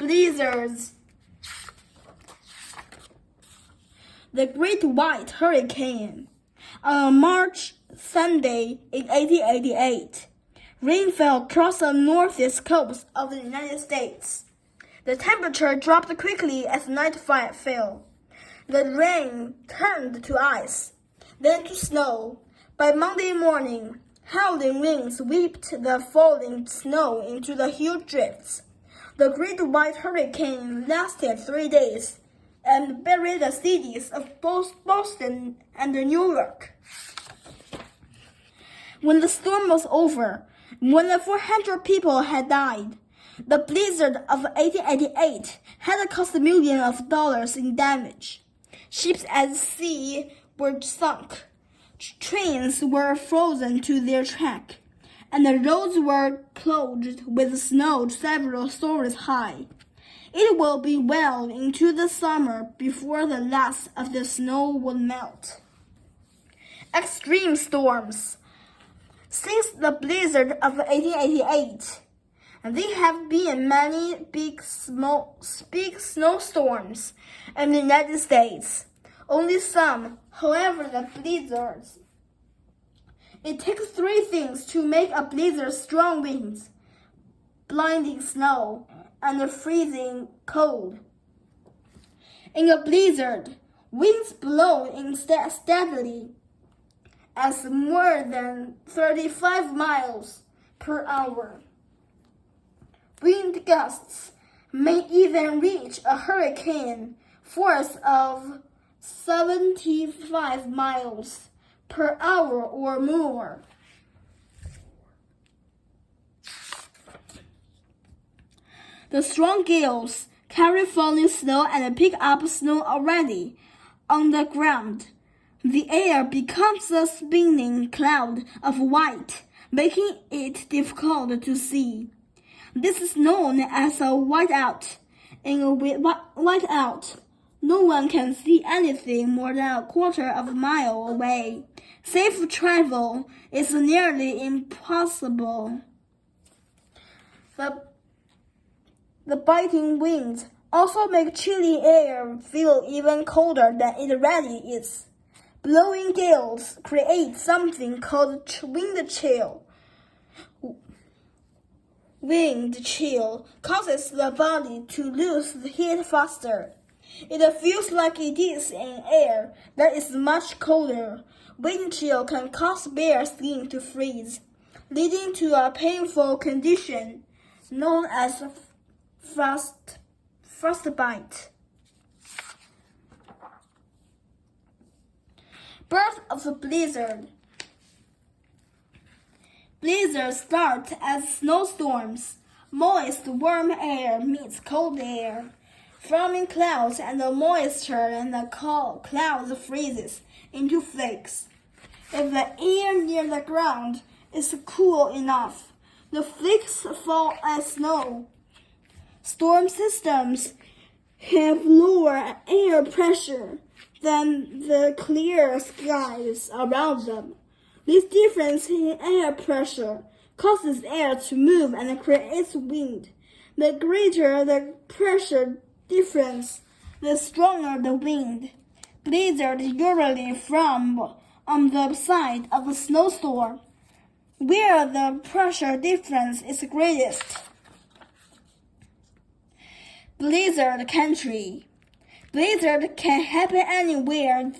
blizzards. The Great White Hurricane. On March Sunday in 1888, rain fell across the northeast coast of the United States. The temperature dropped quickly as night fell. The rain turned to ice, then to snow. By Monday morning, howling winds whipped the falling snow into the huge drifts. The Great White Hurricane lasted 3 days and buried the cities of both Boston and New York. When the storm was over, more than 400 people had died. The blizzard of 1888 had cost millions of dollars in damage. Ships at sea were sunk, trains were frozen to their track, and the roads were clogged with snow several stories high. It will be well into the summer before the last of the snow would melt. Extreme storms. Since the blizzard of 1888, there have been many big snowstorms in the United States. Only some, however, the blizzards. It takes 3 things to make a blizzard: strong winds, blinding snow, and freezing cold. In a blizzard, winds blow steadily at more than 35 miles per hour. Wind gusts may even reach a hurricane force of 75 miles per hour or more. The strong gales carry falling snow and pick up snow already on the ground. The air becomes a spinning cloud of white, making it difficult to see. This is known as a whiteout. In a whiteout, no one can see anything more than a quarter of a mile away. Safe travel is nearly impossible. The biting winds also make chilly air feel even colder than it really is. Blowing gales create something called wind chill. Wind chill causes the body to lose the heat faster. It feels like it is in air that is much colder. Wind chill can cause bare skin to freeze, leading to a painful condition known as frostbite. Birth of a blizzard. Blizzards start as snowstorms. Moist, warm air meets cold air, forming clouds, and the moisture in the clouds freezes into flakes. If the air near the ground is cool enough, the flakes fall as snow. Storm systems have lower air pressure than the clear skies around them. This difference in air pressure causes air to move and creates wind. The greater the pressure difference, the stronger the wind. Blizzards usually form on the side of a snowstorm, where the pressure difference is greatest. Blizzard country. Blizzard can happen anywhere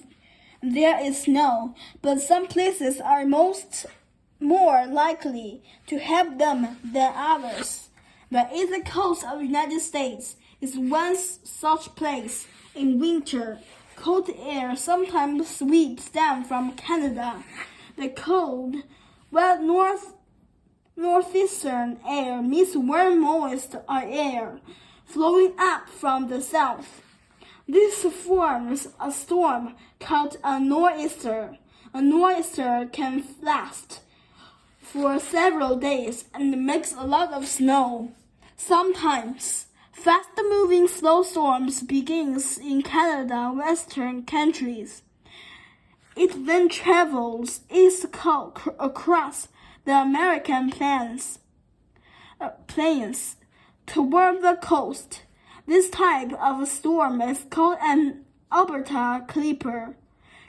there is snow, but some places are more likely to have them than others. The east coast of the United States is one such place. In winter, cold air sometimes sweeps down from Canada. The cold, wet northeastern air meets warm, moist air flowing up from the south. This forms a storm called a nor'easter. A nor'easter can last for several days and makes a lot of snow. Sometimes, fast-moving snowstorms begins in Canada, western countries. It then travels east across the American plains toward the coast. This type of storm is called an Alberta clipper.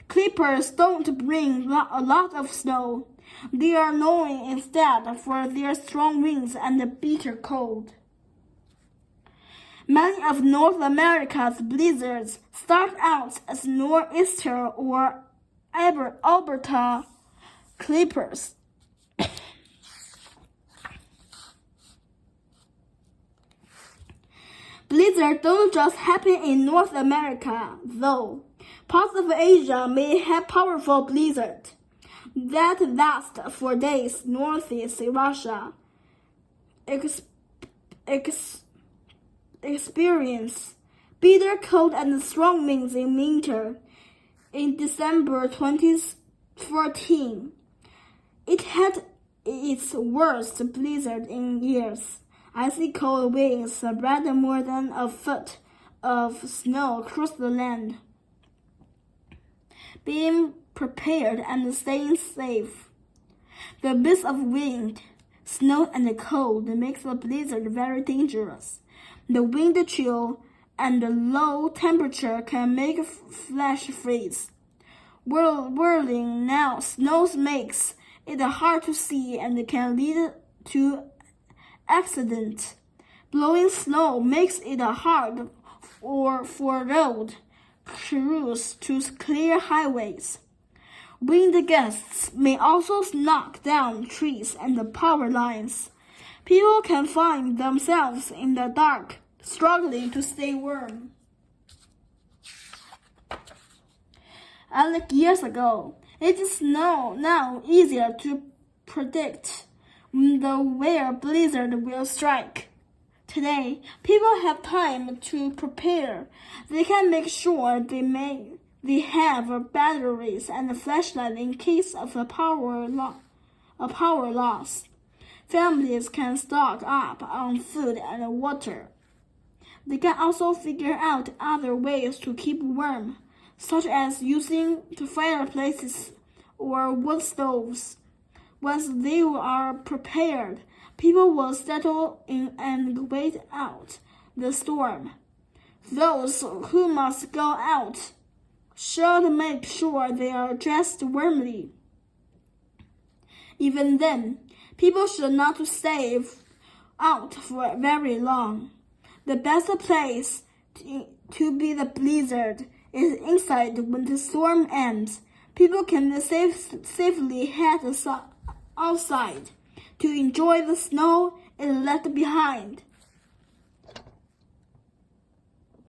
Clippers don't bring a lot of snow. They are known instead for their strong winds and bitter cold. Many of North America's blizzards start out as nor'easter or Alberta clippers. Blizzards don't just happen in North America, though. Parts of Asia may have powerful blizzards that last for days. Northeast Russia experience bitter cold and strong winds in winter. In December 2014, it had its worst blizzard in years. Icy cold winds spread more than a foot of snow across the land. Being prepared and staying safe. The mix of wind, snow, and cold makes a blizzard very dangerous. The wind chill and the low temperature can make flash freeze. Whirling now snow makes it hard to see and can lead to accidents. Blowing snow makes it hard for road crews to clear highways. Wind gusts may also knock down trees and power lines. People can find themselves in the dark, struggling to stay warm. Unlike years ago, it is now easier to predict where blizzard will strike. Today, people have time to prepare. They can make sure they have batteries and flashlights in case of a power loss. Families can stock up on food and water. They can also figure out other ways to keep warm, such as using fireplaces or wood stoves. Once they are prepared, people will settle in and wait out the storm. Those who must go out should make sure they are dressed warmly. Even then, people should not stay out for very long. The best place to be the blizzard is inside when the storm ends. People can safely head outside to enjoy the snow it left behind.